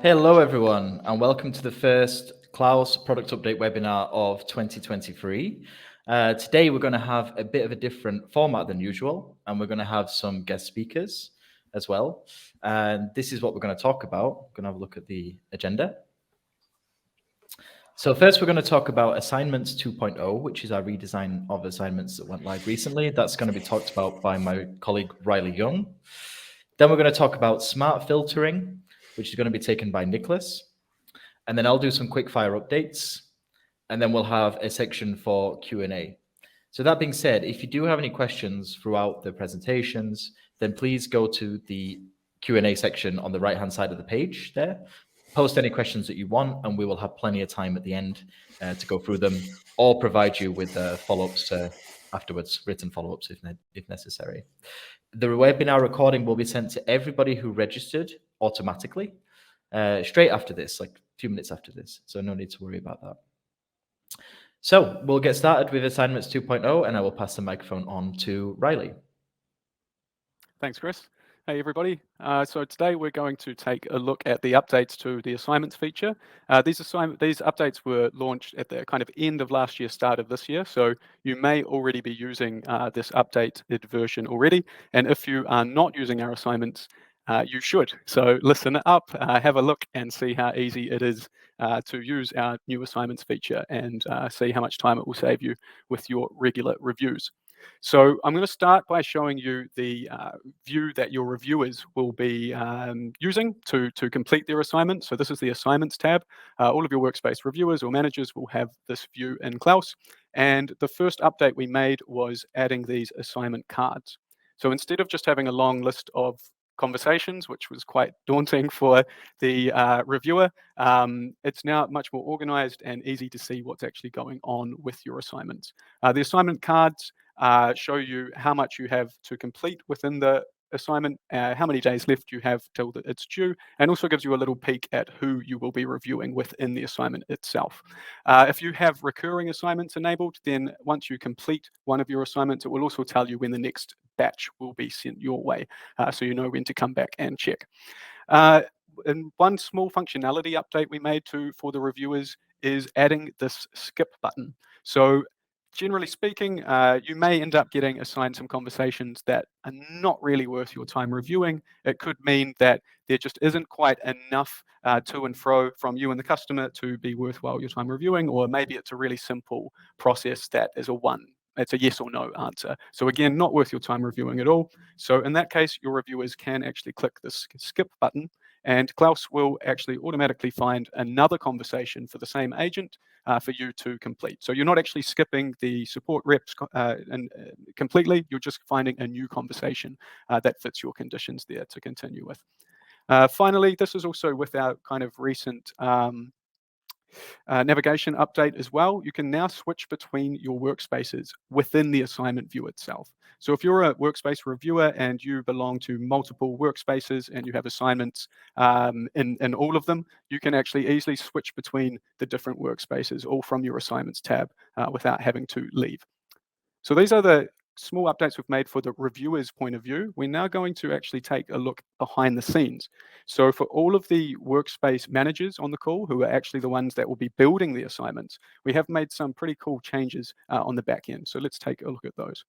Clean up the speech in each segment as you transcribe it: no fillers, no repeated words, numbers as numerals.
Hello everyone, and welcome to the first Klaus product update webinar of 2023. Today we're going to have a bit of a different format than usual, and we're going to have some guest speakers as well. And this is what we're going to talk about. We're going to have a look at the agenda. So first we're going to talk about Assignments 2.0, which is our redesign of assignments that went live recently. That's going to be talked about by my colleague Riley Young. Then we're going to talk about smart filtering, which is going to be taken by Niclas. And then I'll do some quickfire updates, and then we'll have a section for Q&A. So that being said, if you do have any questions throughout the presentations, then please go to the Q&A section on the right-hand side of the page there. Post any questions that you want, and we will have plenty of time at the end to go through them, or provide you with follow-ups afterwards, written follow-ups if necessary. The webinar recording will be sent to everybody who registered automatically straight after this, like a few minutes after this. So no need to worry about that. So we'll get started with Assignments 2.0, and I will pass the microphone on to Riley. Thanks, Chris. Hey, everybody. So today we're going to take a look at the updates to the assignments feature. These updates were launched at the kind of end of last year, start of this year. So you may already be using this updated version already. And if you are not using our assignments, you should. So listen up, have a look and see how easy it is to use our new assignments feature, and see how much time it will save you with your regular reviews. So I'm going to start by showing you the view that your reviewers will be using to complete their assignment. So this is the assignments tab. All of your workspace reviewers or managers will have this view in Klaus. And the first update we made was adding these assignment cards. So instead of just having a long list of conversations, which was quite daunting for the reviewer, it's now much more organized and easy to see what's actually going on with your assignments. The assignment cards show you how much you have to complete within the assignment, how many days left you have till it's due, and also gives you a little peek at who you will be reviewing within the assignment itself. If you have recurring assignments enabled, then once you complete one of your assignments, it will also tell you when the next batch will be sent your way, so you know when to come back and check. And one small functionality update we made for the reviewers is adding this skip button. So generally speaking, you may end up getting assigned some conversations that are not really worth your time reviewing. It could mean that there just isn't quite enough to and fro from you and the customer to be worthwhile your time reviewing, or maybe it's a really simple process that is it's a yes or no answer. So again, not worth your time reviewing at all. So in that case, your reviewers can actually click the skip button, and Klaus will actually automatically find another conversation for the same agent for you to complete. So you're not actually skipping the support reps completely, you're just finding a new conversation that fits your conditions there to continue with. Finally, this is also with our kind of recent navigation update as well. You can now switch between your workspaces within the assignment view itself. So if you're a workspace reviewer and you belong to multiple workspaces and you have assignments in all of them, you can actually easily switch between the different workspaces all from your assignments tab without having to leave. So these are the small updates we've made for the reviewer's point of view. We're now going to actually take a look behind the scenes. So for all of the workspace managers on the call, who are actually the ones that will be building the assignments, we have made some pretty cool changes on the back end. So let's take a look at those.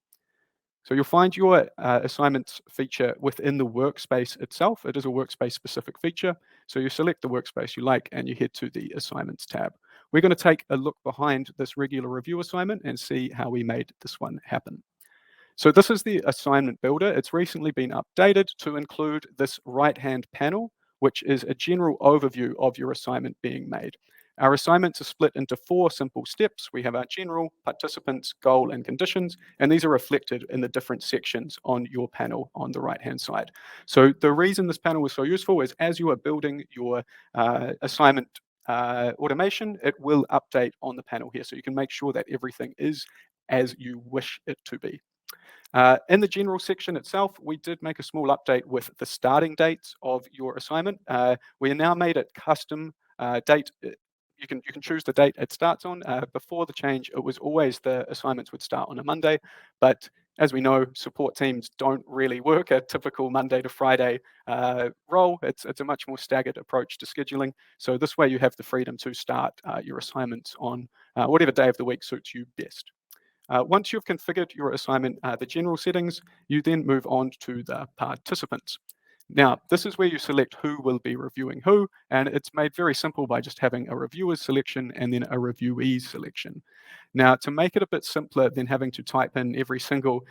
So you'll find your assignments feature within the workspace itself. It is a workspace specific feature. So you select the workspace you like and you head to the assignments tab. We're going to take a look behind this regular review assignment and see how we made this one happen. So this is the assignment builder. It's recently been updated to include this right-hand panel, which is a general overview of your assignment being made. Our assignments are split into 4 simple steps. We have our general, participants, goal, and conditions, and these are reflected in the different sections on your panel on the right-hand side. So the reason this panel is so useful is as you are building your assignment automation, it will update on the panel here, so you can make sure that everything is as you wish it to be. In the general section itself, we did make a small update with the starting dates of your assignment. We now made it custom date. You can choose the date it starts on. Before the change, it was always the assignments would start on a Monday, but As we know, support teams don't really work a typical Monday to Friday role. It's a much more staggered approach to scheduling. So this way you have the freedom to start your assignments on whatever day of the week suits you best. Once you've configured your assignment, the general settings, you then move on to the participants. Now, this is where you select who will be reviewing who, and it's made very simple by just having a reviewers selection and then a reviewees selection. Now, to make it a bit simpler than having to type in every single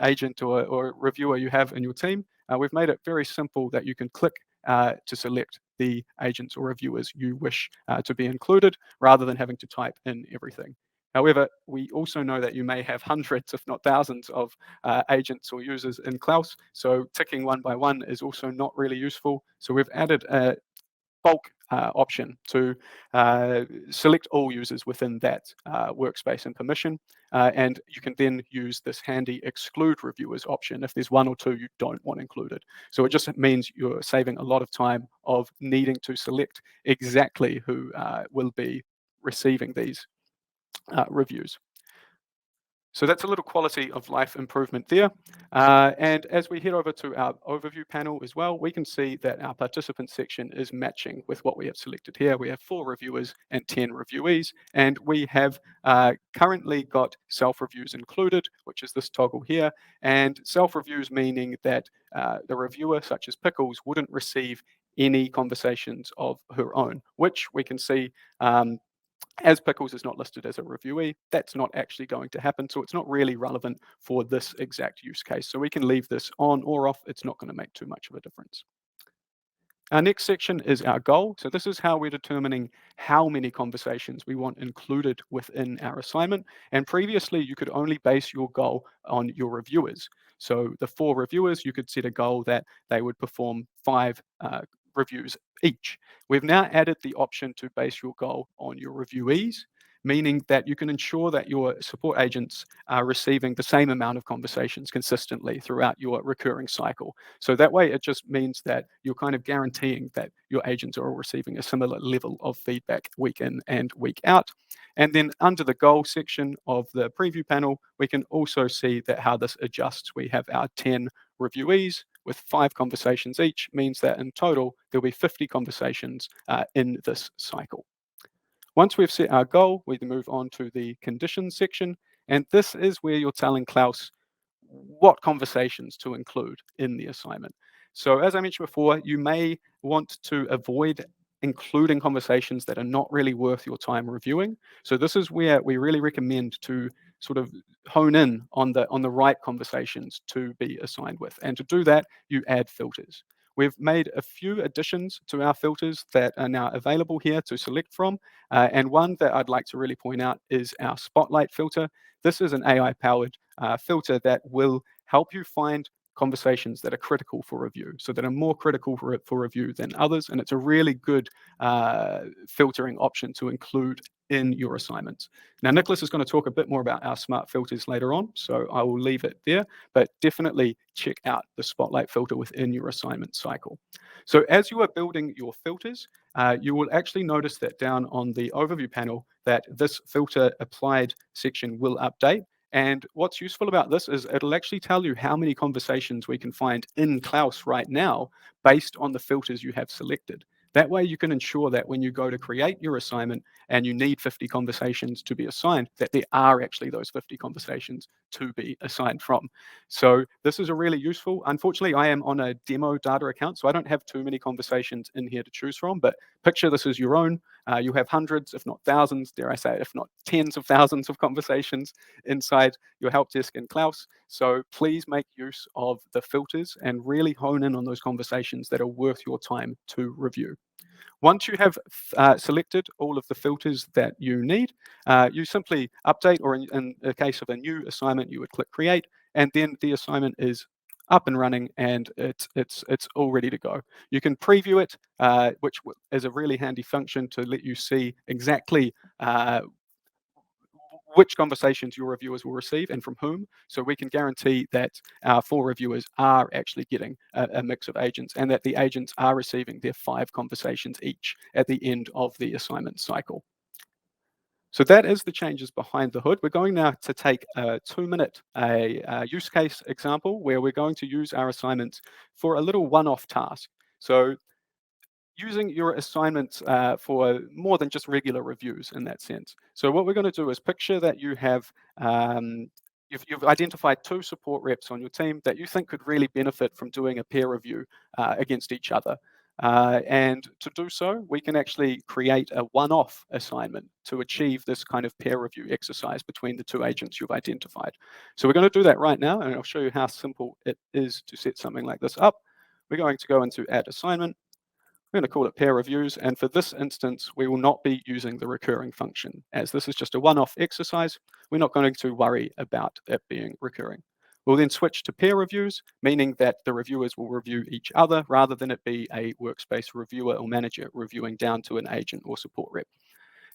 agent or reviewer you have in your team, we've made it very simple that you can click to select the agents or reviewers you wish to be included rather than having to type in everything. However, we also know that you may have hundreds, if not thousands, of agents or users in Klaus, so ticking one by one is also not really useful. So we've added a bulk option to select all users within that workspace and permission, and you can then use this handy exclude reviewers option if there's one or two you don't want included. So it just means you're saving a lot of time of needing to select exactly who will be receiving these reviews. So that's a little quality of life improvement there. And as we head over to our overview panel as well, we can see that our participant section is matching with what we have selected here. We have 4 reviewers and 10 reviewees, and we have currently got self-reviews included, which is this toggle here. And self-reviews meaning that the reviewer, such as Pickles, wouldn't receive any conversations of her own, which we can see as Pickles is not listed as a reviewee, that's not actually going to happen. So it's not really relevant for this exact use case. So we can leave this on or off. It's not going to make too much of a difference. Our next section is our goal. So this is how we're determining how many conversations we want included within our assignment. And previously, you could only base your goal on your reviewers. So the 4 reviewers, you could set a goal that they would perform 5 reviews each. We've now added the option to base your goal on your reviewees, meaning that you can ensure that your support agents are receiving the same amount of conversations consistently throughout your recurring cycle. So that way, it just means that you're kind of guaranteeing that your agents are all receiving a similar level of feedback week in and week out. And then under the goal section of the preview panel, we can also see that how this adjusts. We have our 10 reviewees with 5 conversations each, means that in total, there'll be 50 conversations in this cycle. Once we've set our goal, we then move on to the conditions section. And this is where you're telling Klaus what conversations to include in the assignment. So as I mentioned before, you may want to avoid including conversations that are not really worth your time reviewing. So this is where we really recommend to sort of hone in on the right conversations to be assigned with. And to do that, you add filters. We've made a few additions to our filters that are now available here to select from. And one that I'd like to really point out is our spotlight filter. This is an AI-powered filter that will help you find conversations that are critical for review, so that are more critical for review than others. And it's a really good filtering option to include in your assignments. Now, Niclas is going to talk a bit more about our smart filters later on, so I will leave it there, but definitely check out the spotlight filter within your assignment cycle. So as you are building your filters, you will actually notice that down on the overview panel that this filter applied section will update. And what's useful about this is it'll actually tell you how many conversations we can find in Klaus right now based on the filters you have selected. That way you can ensure that when you go to create your assignment and you need 50 conversations to be assigned, that there are actually those 50 conversations to be assigned from. So this is a really useful. Unfortunately, I am on a demo data account, so I don't have too many conversations in here to choose from, but picture this as your own. You have hundreds, if not thousands, dare I say, if not tens of thousands of conversations inside your help desk in Klaus. So please make use of the filters and really hone in on those conversations that are worth your time to review. Once you have selected all of the filters that you need, you simply update, or in the case of a new assignment, you would click create, and then the assignment is up and running and it's all ready to go. You can preview it, which is a really handy function to let you see exactly which conversations your reviewers will receive and from whom, so we can guarantee that our 4 reviewers are actually getting a mix of agents and that the agents are receiving their 5 conversations each at the end of the assignment cycle. So that is the changes behind the hood. We're going now to take a 2-minute use case example where we're going to use our assignments for a little one-off task. So using your assignments for more than just regular reviews in that sense. So what we're going to do is picture that you have you've identified 2 support reps on your team that you think could really benefit from doing a peer review against each other. And to do so, we can actually create a one-off assignment to achieve this kind of peer review exercise between the 2 agents you've identified. So we're going to do that right now, and I'll show you how simple it is to set something like this up. We're going to go into Add Assignment. We're going to call it peer reviews, and for this instance, we will not be using the recurring function. As this is just a one-off exercise, we're not going to worry about it being recurring. We'll then switch to peer reviews, meaning that the reviewers will review each other rather than it be a workspace reviewer or manager reviewing down to an agent or support rep.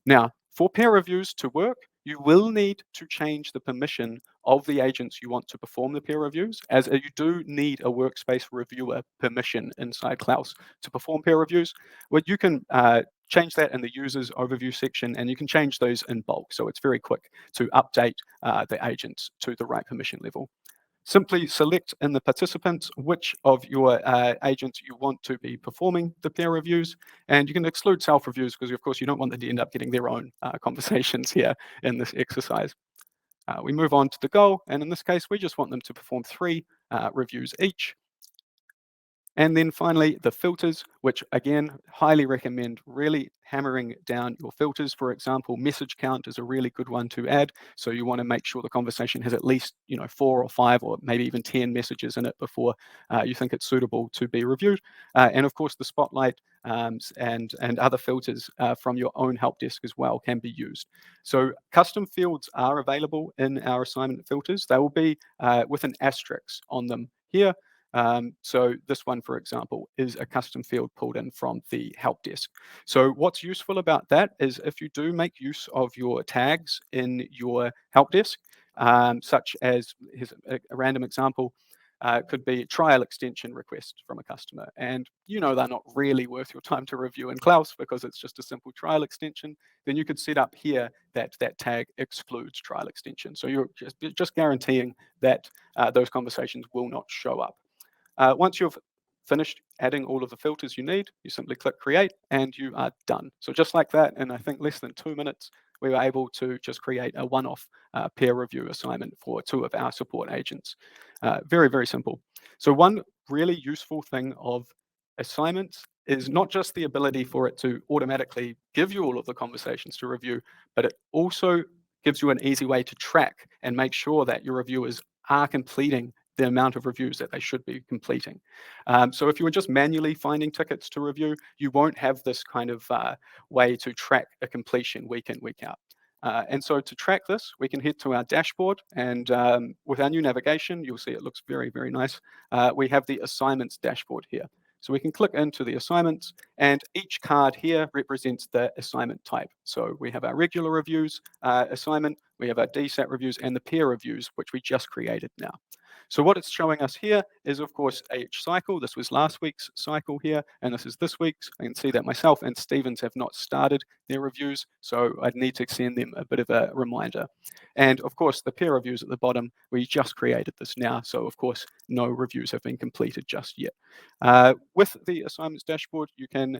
Now, for peer reviews to work, you will need to change the permission of the agents you want to perform the peer reviews, as you do need a workspace reviewer permission inside Klaus to perform peer reviews. Well, you can change that in the users overview section, and you can change those in bulk. So it's very quick to update the agents to the right permission level. Simply select in the participants which of your agents you want to be performing the peer reviews, and you can exclude self-reviews because, of course, you don't want them to end up getting their own conversations here in this exercise. We move on to the goal, and in this case, we just want them to perform 3 reviews each. And then finally, the filters, which again, highly recommend really hammering down your filters. For example, message count is a really good one to add. So you want to make sure the conversation has at least 4 or 5 or maybe even 10 messages in it before you think it's suitable to be reviewed. And of course, the spotlight and other filters from your own help desk as well can be used. So custom fields are available in our assignment filters. They will be with an asterisk on them here. So this one, for example, is a custom field pulled in from the help desk. So what's useful about that is if you do make use of your tags in your help desk, such as, here's a random example, could be trial extension request from a customer. And they're not really worth your time to review in Klaus because it's just a simple trial extension. Then you could set up here that that tag excludes trial extension. So you're just guaranteeing that those conversations will not show up. Once you've finished adding all of the filters you need, you simply click create and you are done. So just like that, in I think less than 2 minutes, we were able to just create a one-off peer review assignment for 2 of our support agents. Very, very simple. So one really useful thing of assignments is not just the ability for it to automatically give you all of the conversations to review, but it also gives you an easy way to track and make sure that your reviewers are completing the amount of reviews that they should be completing. So if you were just manually finding tickets to review, you won't have this kind of way to track a completion week in, week out. And so to track this, we can head to our dashboard, and with our new navigation, you'll see it looks very, very nice. We have the assignments dashboard here. So we can click into the assignments, and each card here represents the assignment type. So we have our regular reviews assignment, we have our DSAT reviews, and the peer reviews, which we just created now. So what it's showing us here is, of course, each cycle. This was last week's cycle here, and this is this week's. I can see that myself and Stevens have not started their reviews, so I'd need to send them a bit of a reminder. And of course, the peer reviews at the bottom, we just created this now, so of course, no reviews have been completed just yet. With the assignments dashboard, you can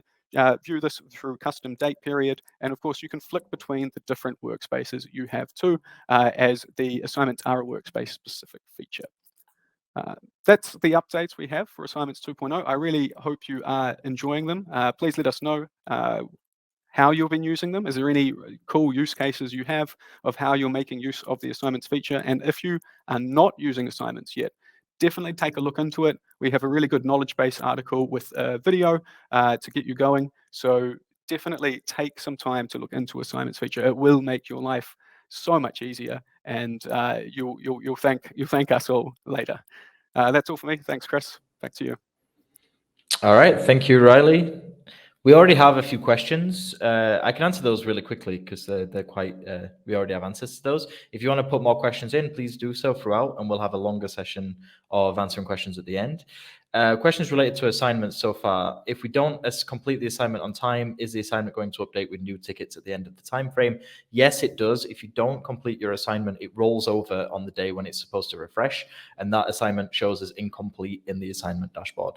view this through custom date period, and of course, you can flick between the different workspaces you have too, as the assignments are a workspace-specific feature. That's the updates we have for Assignments 2.0. I really hope you are enjoying them. Please let us know how you've been using them. Is there any cool use cases you have of how you're making use of the Assignments feature? And if you are not using Assignments yet, definitely take a look into it. We have a really good knowledge base article with a video to get you going. So definitely take some time to look into Assignments feature. It will make your life so much easier, and you'll thank us all later. That's all for me. Thanks, Chris. Back to you. All right. Thank you, Riley. We already have a few questions. I can answer those really quickly because they're quite, we already have answers to those. If you want to put more questions in, please do so throughout, and we'll have a longer session of answering questions at the end. Questions related to assignments so far. If we don't complete the assignment on time, is the assignment going to update with new tickets at the end of the time frame? Yes, it does. If you don't complete your assignment, it rolls over on the day when it's supposed to refresh, and that assignment shows as incomplete in the assignment dashboard.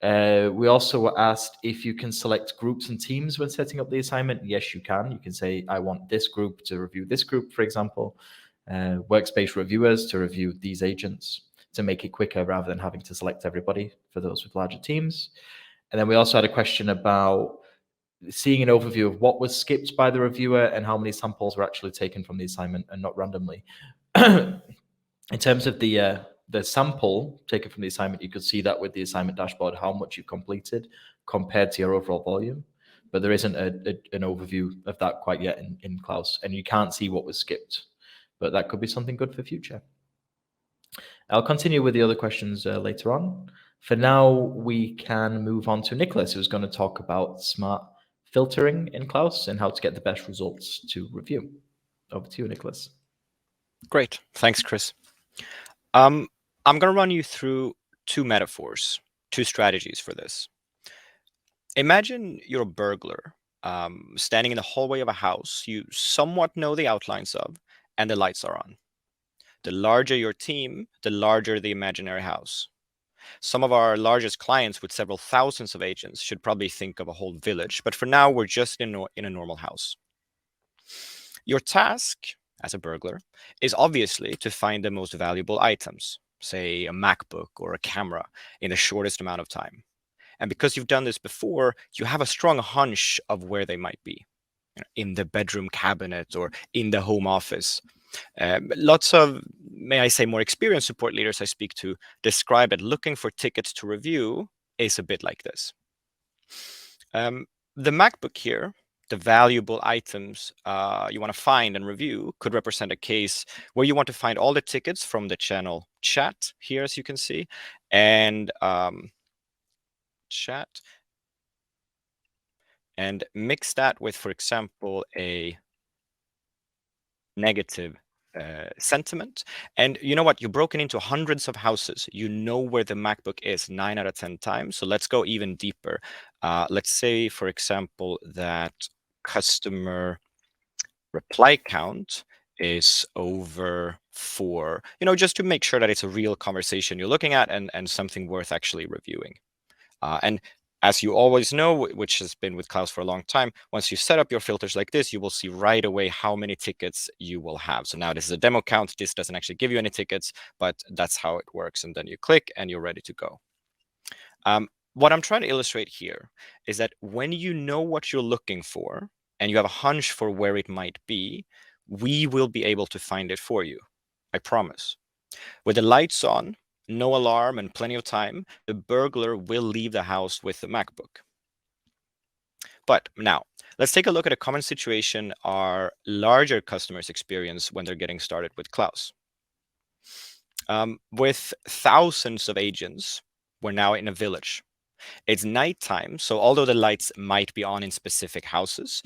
We also were asked if you can select groups and teams when setting up the assignment. Yes, you can. You can say, I want this group to review this group, for example, workspace reviewers to review these agents to make it quicker rather than having to select everybody for those with larger teams. And then we also had a question about seeing an overview of what was skipped by the reviewer and how many samples were actually taken from the assignment and not randomly. In terms of the sample taken from the assignment, you could see that with the assignment dashboard, how much you completed compared to your overall volume. But there isn't an overview of that quite yet in Klaus, and you can't see what was skipped. But that could be something good for future. I'll continue with the other questions later on. For now, we can move on to Niclas, who's going to talk about smart filtering in Klaus and how to get the best results to review. Over to you, Niclas. Great. Thanks, Chris. I'm going to run you through two metaphors, two strategies for this. Imagine you're a burglar standing in the hallway of a house you somewhat know the outlines of, and the lights are on. The larger your team, the larger the imaginary house. Some of our largest clients with several thousands of agents should probably think of a whole village, but for now, we're just in a normal house. Your task as a burglar is obviously to find the most valuable items, say a MacBook or a camera, in the shortest amount of time. And because you've done this before, you have a strong hunch of where they might be, in the bedroom cabinet or in the home office. Lots of, may I say, more experienced support leaders I speak to describe that looking for tickets to review is a bit like this. The MacBook here, the valuable items you want to find and review, could represent a case where you want to find all the tickets from the channel chat here, as you can see, and chat, and mix that with, for example, a negative sentiment. And you know what? You've broken into hundreds of houses. You know where the MacBook is 9 out of 10 times. So let's go even deeper. Let's say, for example, that customer reply count is over 4, just to make sure that it's a real conversation you're looking at and something worth actually reviewing. And as you always know, which has been with Klaus for a long time, once you set up your filters like this, you will see right away how many tickets you will have. So now this is a demo count. This doesn't actually give you any tickets, but that's how it works. And then you click and you're ready to go. What I'm trying to illustrate here is that when you know what you're looking for and you have a hunch for where it might be, we will be able to find it for you. I promise. With the lights on, no alarm, and plenty of time, the burglar will leave the house with the MacBook. But now, let's take a look at a common situation our larger customers experience when they're getting started with Klaus. With thousands of agents, we're now in a village. It's nighttime, so although the lights might be on in specific houses,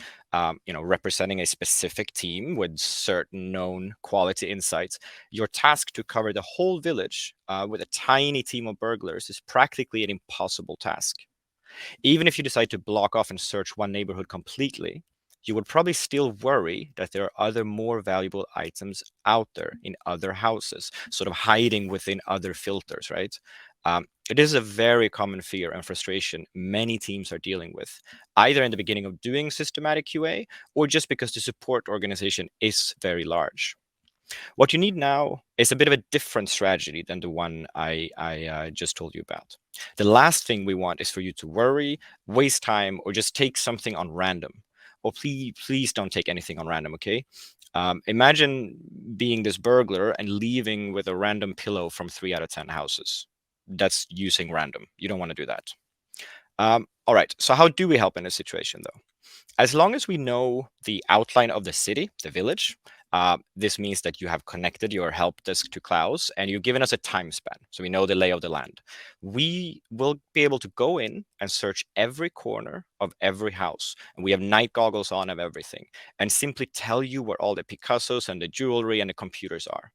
representing a specific team with certain known quality insights, your task to cover the whole village with a tiny team of burglars is practically an impossible task. Even if you decide to block off and search one neighborhood completely, you would probably still worry that there are other more valuable items out there in other houses, sort of hiding within other filters, right? It is a very common fear and frustration many teams are dealing with, either in the beginning of doing systematic QA or just because the support organization is very large. What you need now is a bit of a different strategy than the one I just told you about. The last thing we want is for you to worry, waste time, or just take something on random. Or please don't take anything on random, okay? Imagine being this burglar and leaving with a random pillow from 3 out of 10 houses. That's using random. You don't want to do that. All right, so how do we help in this situation, though? As long as we know the outline of the city, the village, This means that you have connected your help desk to Klaus and you've given us a time span, so we know the lay of the land. We will be able to go in and search every corner of every house, and we have night goggles on of everything, and simply tell you where all the Picassos and the jewelry and the computers are.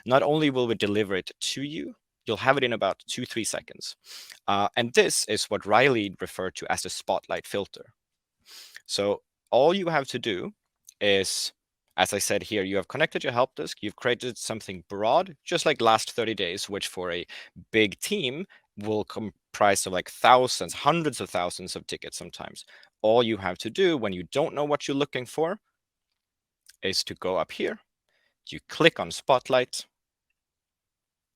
Not only will we deliver it to you, you'll have it in about 2-3 seconds. And this is what Riley referred to as the spotlight filter. So all you have to do is, as I said here, you have connected your help desk, you've created something broad, just like last 30 days, which for a big team will comprise of like thousands, hundreds of thousands of tickets sometimes. All you have to do when you don't know what you're looking for is to go up here, you click on Spotlight,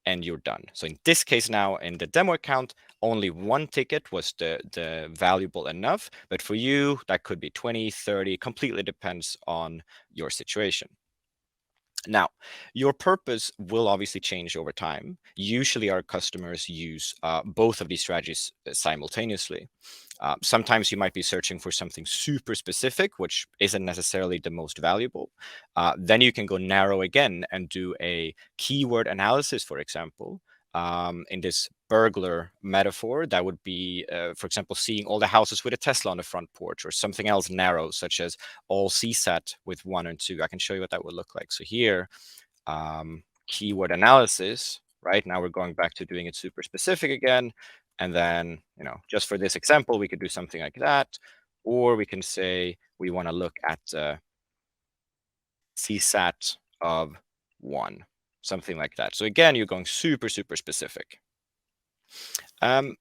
and you're done. So in this case now, in the demo account, only one ticket was the valuable enough. But for you, that could be 20, 30, completely depends on your situation. Now, your purpose will obviously change over time. Usually our customers use both of these strategies simultaneously. Sometimes you might be searching for something super specific, which isn't necessarily the most valuable. Then you can go narrow again and do a keyword analysis, for example. In this burglar metaphor, that would be, for example, seeing all the houses with a Tesla on the front porch, or something else narrow, such as all CSAT with 1 and 2. I can show you what that would look like. So here, keyword analysis, right? Now we're going back to doing it super specific again. And then, just for this example, we could do something like that. Or we can say we want to look at CSAT of 1. Something like that. So again, you're going super, super specific. I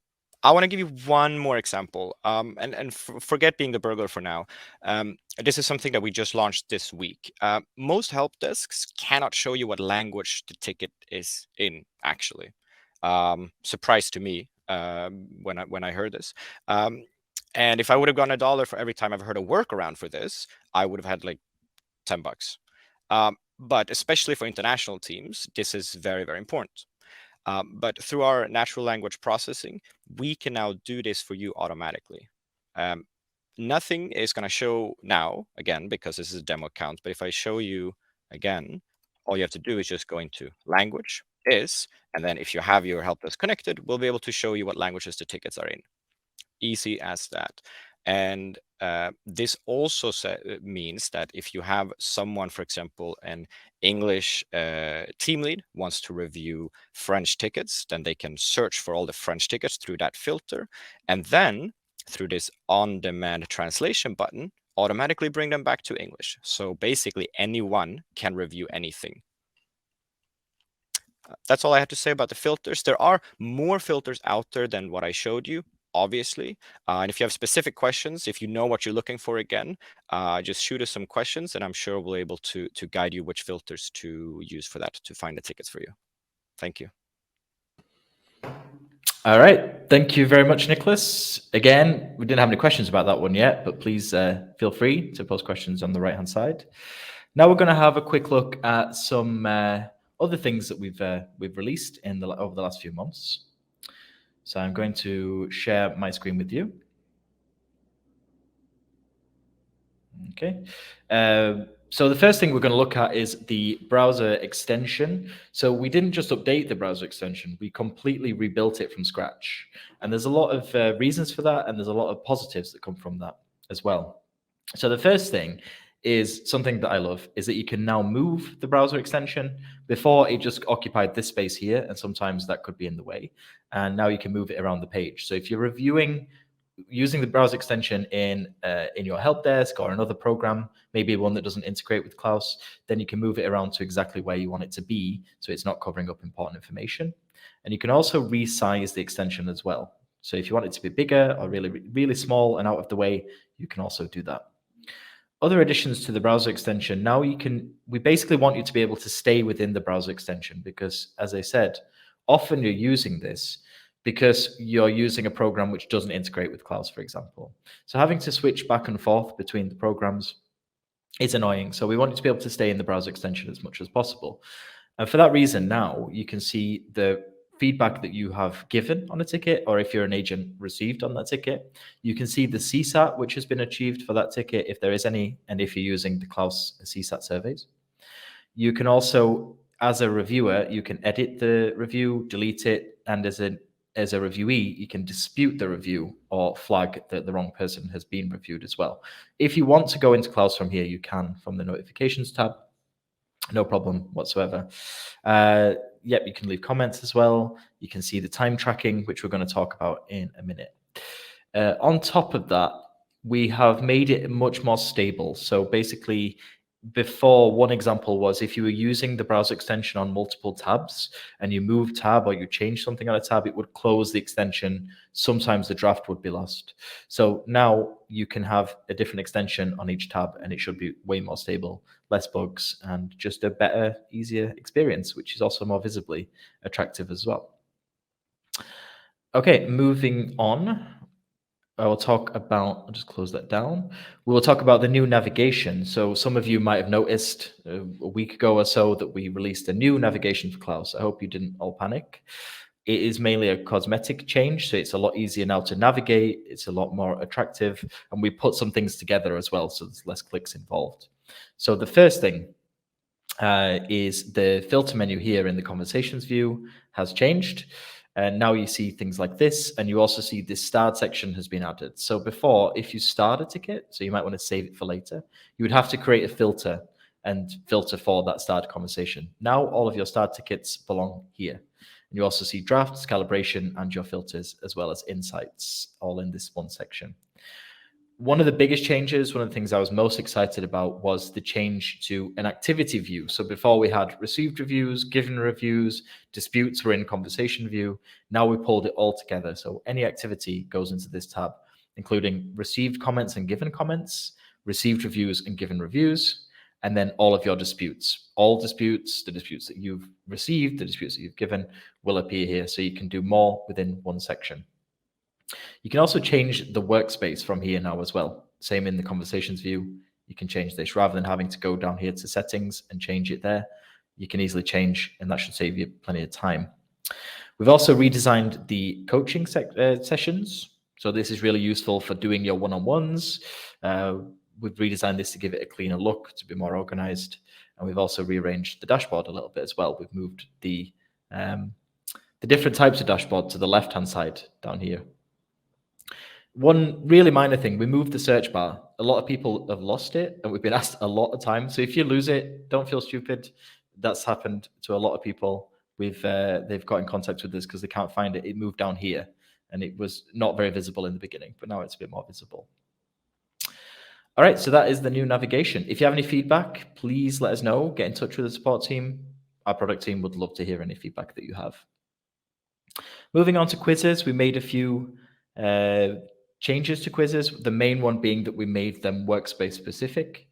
want to give you one more example, and forget being the burglar for now. This is something that we just launched this week. Most help desks cannot show you what language the ticket is in, actually. Surprise to me when I heard this. And if I would have gotten $1 for every time I've heard a workaround for this, I would have had like $10. But especially for international teams, this is very, very important. But through our natural language processing, we can now do this for you automatically. Nothing is going to show now, again, because this is a demo account. But if I show you again, all you have to do is just go into language is, and then if you have your help desk connected, we'll be able to show you what languages the tickets are in. Easy as that. And this also means that if you have someone, for example, an English team lead wants to review French tickets, then they can search for all the French tickets through that filter. And then through this on-demand translation button, automatically bring them back to English. So basically anyone can review anything. That's all I have to say about the filters. There are more filters out there than what I showed you, obviously. And if you have specific questions, if you know what you're looking for again, just shoot us some questions and I'm sure we'll be able to guide you which filters to use for that to find the tickets for you. Thank you. All right. Thank you very much, Niclas. Again, we didn't have any questions about that one yet, but please feel free to post questions on the right-hand side. Now we're going to have a quick look at some other things that we've released over the last few months. So I'm going to share my screen with you. Okay. So the first thing we're going to look at is the browser extension. So we didn't just update the browser extension, we completely rebuilt it from scratch. And there's a lot of reasons for that, and there's a lot of positives that come from that as well. So the first thing is something that I love, is that you can now move the browser extension. Before, it just occupied this space here, and sometimes that could be in the way. And now you can move it around the page. So if you're reviewing using the browser extension in your help desk or another program, maybe one that doesn't integrate with Klaus, then you can move it around to exactly where you want it to be, so it's not covering up important information. And you can also resize the extension as well. So if you want it to be bigger or really, really small and out of the way, you can also do that. Other additions to the browser extension, now we basically want you to be able to stay within the browser extension because, as I said, often you're using this because you're using a program which doesn't integrate with Klaus, for example. So having to switch back and forth between the programs is annoying. So we want you to be able to stay in the browser extension as much as possible. And for that reason, now you can see the feedback that you have given on a ticket, or if you're an agent received on that ticket. You can see the CSAT which has been achieved for that ticket, if there is any, and if you're using the Klaus CSAT surveys. You can also, as a reviewer, you can edit the review, delete it, and as a reviewee, you can dispute the review or flag that the wrong person has been reviewed as well. If you want to go into Klaus from here, you can from the notifications tab. No problem whatsoever. Yep, you can leave comments as well. You can see the time tracking, which we're going to talk about in a minute. On top of that, we have made it much more stable. So basically, before, one example was if you were using the browser extension on multiple tabs and you move tab or you change something on a tab, it would close the extension. Sometimes the draft would be lost. So now you can have a different extension on each tab and it should be way more stable, less bugs, and just a better, easier experience, which is also more visibly attractive as well. Okay, moving on. I will talk about, I'll just close that down. We will talk about the new navigation. So some of you might have noticed a week ago or so that we released a new navigation for Klaus. I hope you didn't all panic. It is mainly a cosmetic change, so it's a lot easier now to navigate. It's a lot more attractive, and we put some things together as well, so there's less clicks involved. So the first thing is the filter menu here in the conversations view has changed. And now you see things like this, and you also see this starred section has been added. So before, if you start a ticket, so you might want to save it for later, you would have to create a filter and filter for that starred conversation. Now all of your starred tickets belong here. And you also see drafts, calibration, and your filters, as well as insights, all in this one section. One of the biggest changes, one of the things I was most excited about was the change to an activity view. So before we had received reviews, given reviews, disputes were in conversation view. Now we pulled it all together. So any activity goes into this tab, including received comments and given comments, received reviews and given reviews, and then all of your disputes. All disputes, the disputes that you've received, the disputes that you've given will appear here. So you can do more within one section. You can also change the workspace from here now as well. Same in the conversations view. You can change this rather than having to go down here to settings and change it there. You can easily change, and that should save you plenty of time. We've also redesigned the coaching sessions. So this is really useful for doing your one-on-ones. We've redesigned this to give it a cleaner look, to be more organized. And we've also rearranged the dashboard a little bit as well. We've moved the different types of dashboard to the left-hand side down here. One really minor thing, we moved the search bar. A lot of people have lost it, and we've been asked a lot of times. So if you lose it, don't feel stupid. That's happened to a lot of people. They've got in contact with us because they can't find it. It moved down here, and it was not very visible in the beginning, but now it's a bit more visible. All right, so that is the new navigation. If you have any feedback, please let us know. Get in touch with the support team. Our product team would love to hear any feedback that you have. Moving on to quizzes, we made a few changes to quizzes, the main one being that we made them workspace specific.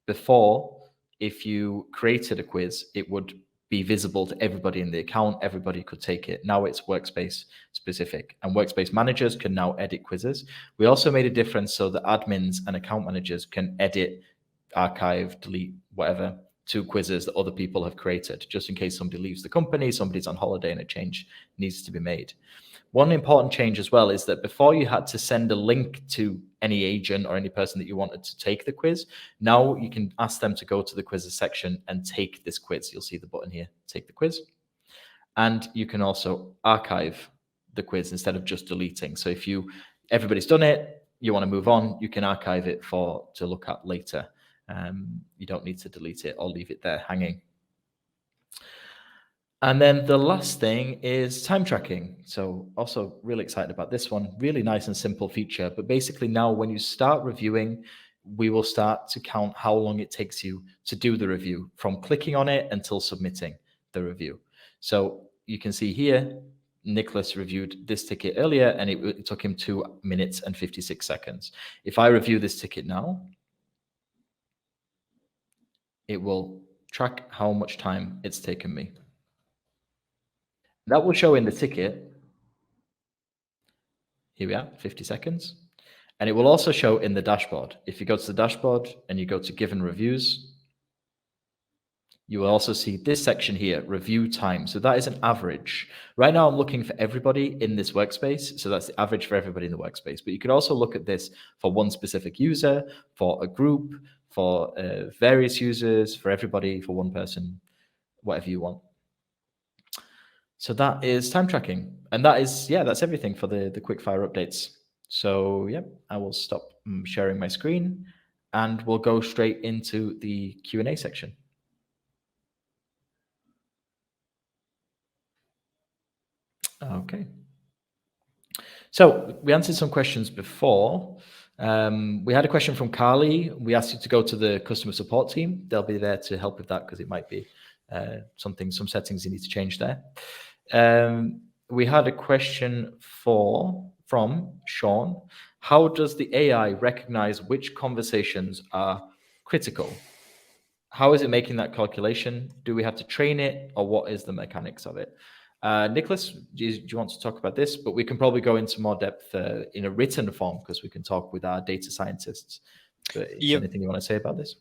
Before, if you created a quiz, it would be visible to everybody in the account. Everybody could take it. Now it's workspace specific, and workspace managers can now edit quizzes. We also made a difference so that admins and account managers can edit, archive, delete, whatever, to quizzes that other people have created, just in case somebody leaves the company, somebody's on holiday, and a change needs to be made. One important change as well is that before you had to send a link to any agent or any person that you wanted to take the quiz. Now you can ask them to go to the quizzes section and take this quiz. You'll see the button here, take the quiz. And you can also archive the quiz instead of just deleting. So if everybody's done it, you want to move on, you can archive it to look at later. You don't need to delete it or leave it there hanging. And then the last thing is time tracking. So also really excited about this one. Really nice and simple feature. But basically now when you start reviewing, we will start to count how long it takes you to do the review from clicking on it until submitting the review. So you can see here, Niclas reviewed this ticket earlier and it took him 2 minutes and 56 seconds. If I review this ticket now, it will track how much time it's taken me. That will show in the ticket. Here we are, 50 seconds. And it will also show in the dashboard. If you go to the dashboard and you go to given reviews, you will also see this section here, review time. So that is an average. Right now I'm looking for everybody in this workspace. So that's the average for everybody in the workspace. But you could also look at this for one specific user, for a group, for various users, for everybody, for one person, whatever you want. So that is time tracking. And that is, yeah, that's everything for the Quickfire updates. So yeah, I will stop sharing my screen and we'll go straight into the Q&A section. Okay. So we answered some questions before. We had a question from Carly. We asked you to go to the customer support team. They'll be there to help with that because it might be some settings you need to change there. We had a question from Sean. How does the AI recognize which conversations are critical? How is it making that calculation? Do we have to train it, or what is the mechanics of it? Niclas, do you want to talk about this? But we can probably go into more depth in a written form because we can talk with our data scientists. But is there anything you want to say about this?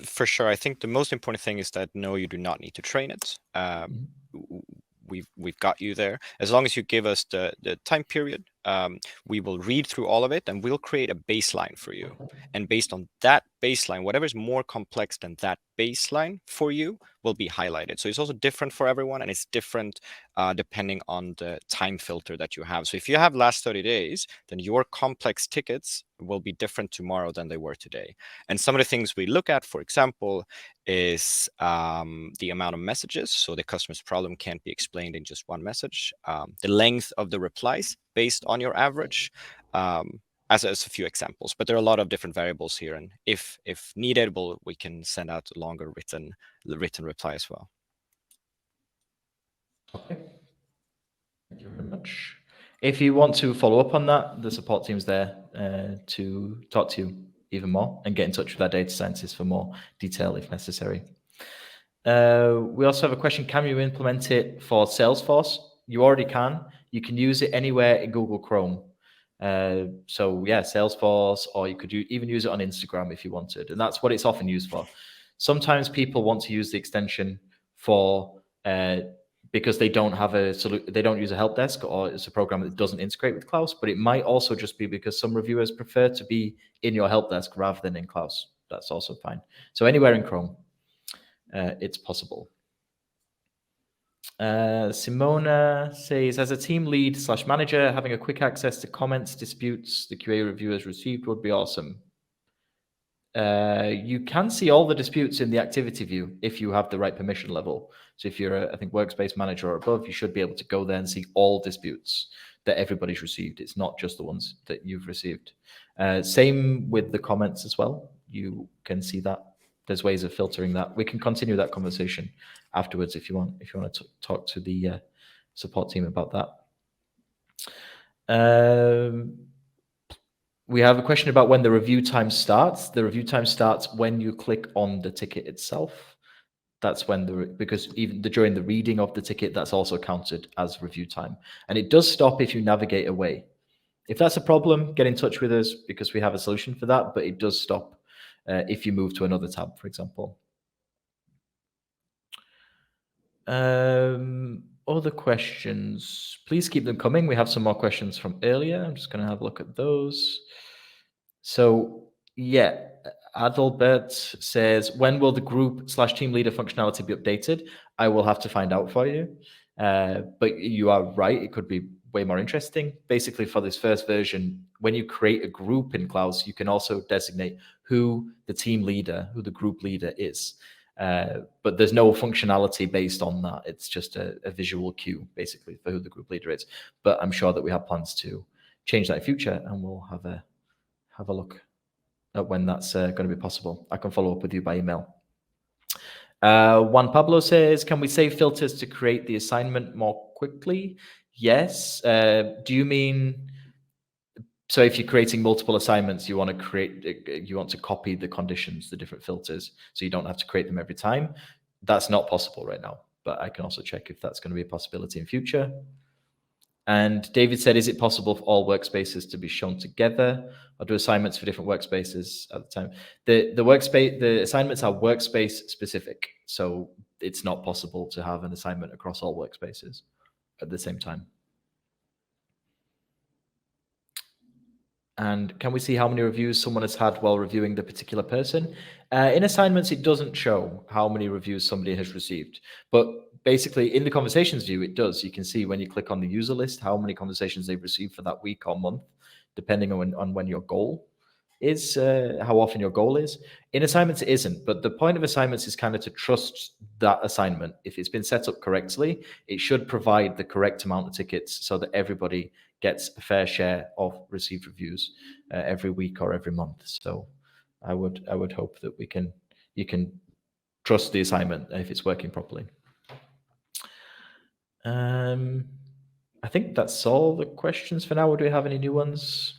For sure. I think the most important thing is that no, you do not need to train it. We've got you there. As long as you give us the time period, we will read through all of it and we'll create a baseline for you. And based on that baseline, whatever is more complex than that baseline for you will be highlighted. So it's also different for everyone, and it's different depending on the time filter that you have. So if you have last 30 days, then your complex tickets will be different tomorrow than they were today. And some of the things we look at, for example, is the amount of messages. So the customer's problem can't be explained in just one message. The length of the replies based on your average, as a few examples. But there are a lot of different variables here. And if needed, we can send out a longer written reply as well. Okay. Thank you very much. If you want to follow up on that, the support team's there to talk to you even more and get in touch with our data scientists for more detail if necessary. We also have a question, can you implement it for Salesforce? You already can. You can use it anywhere in Google Chrome. So yeah, Salesforce, or you could even use it on Instagram if you wanted. And that's what it's often used for. Sometimes people want to use the extension for because they don't have they don't use a help desk, or it's a program that doesn't integrate with Klaus, but it might also just be because some reviewers prefer to be in your help desk rather than in Klaus. That's also fine. So anywhere in Chrome, it's possible. Simona says, as a team lead / manager, having a quick access to comments, disputes the QA reviewers received would be awesome. You can see all the disputes in the activity view if you have the right permission level. So if you're I think workspace manager or above, you should be able to go there and see all disputes that everybody's received. It's not just the ones that you've received. Same with the comments as well. You can see that. There's ways of filtering that. We can continue that conversation afterwards if you want to talk to the support team about that. We have a question about when the review time starts. The review time starts when you click on the ticket itself. That's when because even during the reading of the ticket, that's also counted as review time. And it does stop if you navigate away. If that's a problem, get in touch with us because we have a solution for that, but it does stop if you move to another tab, for example. Other questions, please keep them coming. We have some more questions from earlier. I'm just going to have a look at those. So yeah, Adalbert says, when will the group / team leader functionality be updated? I will have to find out for you. But you are right, it could be way more interesting. Basically, for this first version, when you create a group in Klaus, you can also designate who the team leader, who the group leader is. But there's no functionality based on that. It's just a visual cue, basically, for who the group leader is. But I'm sure that we have plans to change that in future, and we'll have a look at when that's going to be possible. I can follow up with you by email. Juan Pablo says, can we save filters to create the assignment more quickly? Yes. Do you mean, so if you're creating multiple assignments, you want to copy the conditions, the different filters, so you don't have to create them every time? That's not possible right now, but I can also check if that's going to be a possibility in future. And David said, is it possible for all workspaces to be shown together, or do assignments for different workspaces at the time? The assignments are workspace specific, so it's not possible to have an assignment across all workspaces at the same time. And can we see how many reviews someone has had while reviewing the particular person? In assignments, it doesn't show how many reviews somebody has received. But basically, in the conversations view, it does. You can see when you click on the user list, how many conversations they've received for that week or month, depending on when your goal is, how often your goal is. In assignments, it isn't. But the point of assignments is kind of to trust that assignment. If it's been set up correctly, it should provide the correct amount of tickets so that everybody gets a fair share of received reviews every week or every month. So I would hope that you can trust the assignment if it's working properly. I think that's all the questions for now. Or do we have any new ones?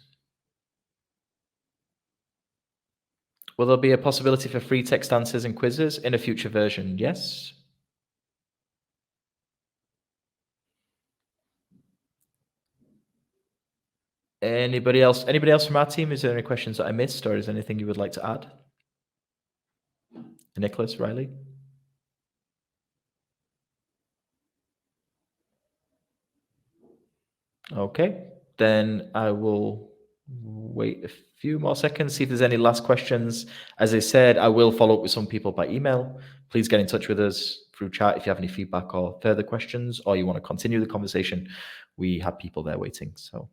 Will there be a possibility for free text answers and quizzes in a future version? Yes. Anybody else? Anybody else from our team? Is there any questions that I missed, or is there anything you would like to add? Niclas, Riley? Okay, then I will wait a few more seconds, see if there's any last questions. As I said, I will follow up with some people by email. Please get in touch with us through chat if you have any feedback or further questions, or you want to continue the conversation. We have people there waiting, so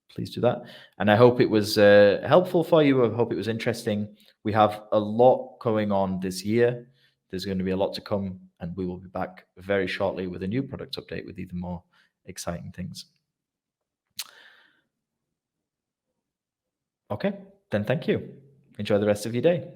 please do that. And I hope it was helpful for you. I hope it was interesting. We have a lot going on this year. There's going to be a lot to come, and we will be back very shortly with a new product update with even more exciting things. Okay, then thank you. Enjoy the rest of your day.